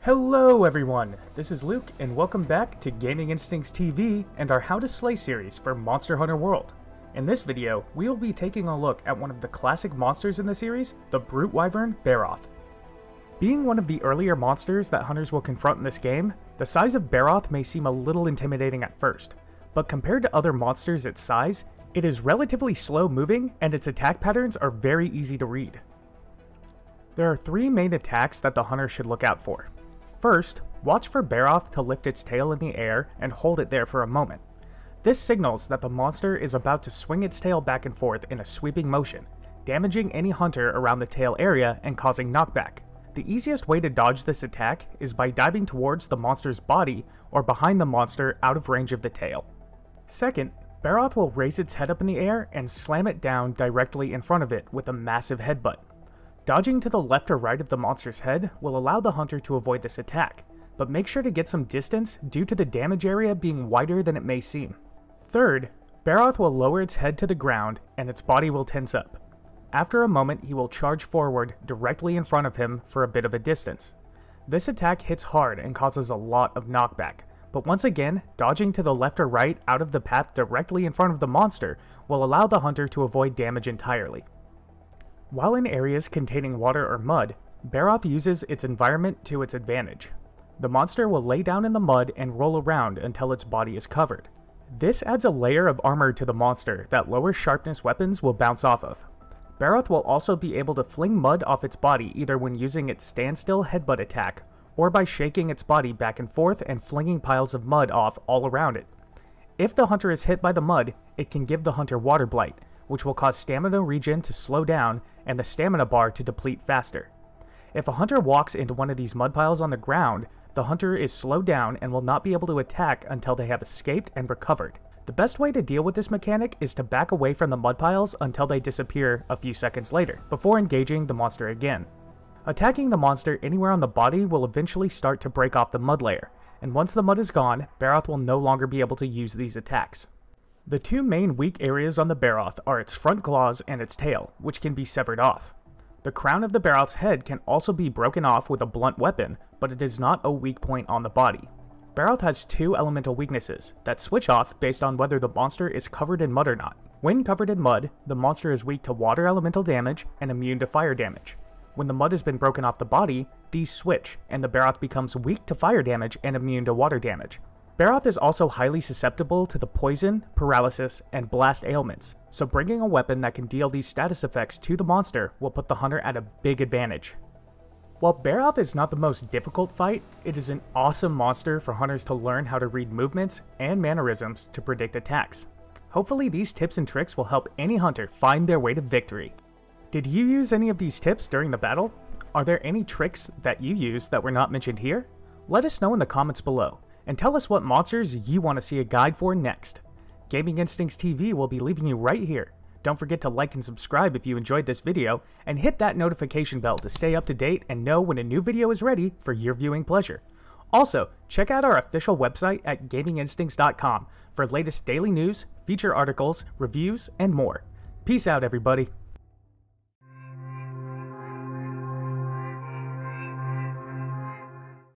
Hello everyone, this is Luke and welcome back to GamingInstinctsTV and our How to Slay series for Monster Hunter World. In this video, we will be taking a look at one of the classic monsters in the series, the Brute Wyvern Barroth. Being one of the earlier monsters that hunters will confront in this game, the size of Barroth may seem a little intimidating at first, but compared to other monsters its size, it is relatively slow moving and its attack patterns are very easy to read. There are three main attacks that the hunter should look out for. First, watch for Barroth to lift its tail in the air and hold it there for a moment. This signals that the monster is about to swing its tail back and forth in a sweeping motion, damaging any hunter around the tail area and causing knockback. The easiest way to dodge this attack is by diving towards the monster's body or behind the monster out of range of the tail. Second, Barroth will raise its head up in the air and slam it down directly in front of it with a massive headbutt. Dodging to the left or right of the monster's head will allow the hunter to avoid this attack, but make sure to get some distance due to the damage area being wider than it may seem. Third, Barroth will lower its head to the ground and its body will tense up. After a moment, he will charge forward directly in front of him for a bit of a distance. This attack hits hard and causes a lot of knockback, but once again, dodging to the left or right out of the path directly in front of the monster will allow the hunter to avoid damage entirely. While in areas containing water or mud, Barroth uses its environment to its advantage. The monster will lay down in the mud and roll around until its body is covered. This adds a layer of armor to the monster that lower sharpness weapons will bounce off of. Barroth will also be able to fling mud off its body either when using its standstill headbutt attack, or by shaking its body back and forth and flinging piles of mud off all around it. If the hunter is hit by the mud, it can give the hunter water blight, which will cause stamina regen to slow down and the stamina bar to deplete faster. If a hunter walks into one of these mud piles on the ground, the hunter is slowed down and will not be able to attack until they have escaped and recovered. The best way to deal with this mechanic is to back away from the mud piles until they disappear a few seconds later, before engaging the monster again. Attacking the monster anywhere on the body will eventually start to break off the mud layer, and once the mud is gone, Barroth will no longer be able to use these attacks. The two main weak areas on the Barroth are its front claws and its tail, which can be severed off. The crown of the Barroth's head can also be broken off with a blunt weapon, but it is not a weak point on the body. Barroth has two elemental weaknesses that switch off based on whether the monster is covered in mud or not. When covered in mud, the monster is weak to water elemental damage and immune to fire damage. When the mud has been broken off the body, these switch, and the Barroth becomes weak to fire damage and immune to water damage. Barroth is also highly susceptible to the poison, paralysis, and blast ailments, so bringing a weapon that can deal these status effects to the monster will put the hunter at a big advantage. While Barroth is not the most difficult fight, it is an awesome monster for hunters to learn how to read movements and mannerisms to predict attacks. Hopefully these tips and tricks will help any hunter find their way to victory. Did you use any of these tips during the battle? Are there any tricks that you use that were not mentioned here? Let us know in the comments below. And tell us what monsters you want to see a guide for next. Gaming Instincts TV will be leaving you right here. Don't forget to like and subscribe if you enjoyed this video, and hit that notification bell to stay up to date and know when a new video is ready for your viewing pleasure. Also, check out our official website at GamingInstincts.com for latest daily news, feature articles, reviews, and more. Peace out, everybody.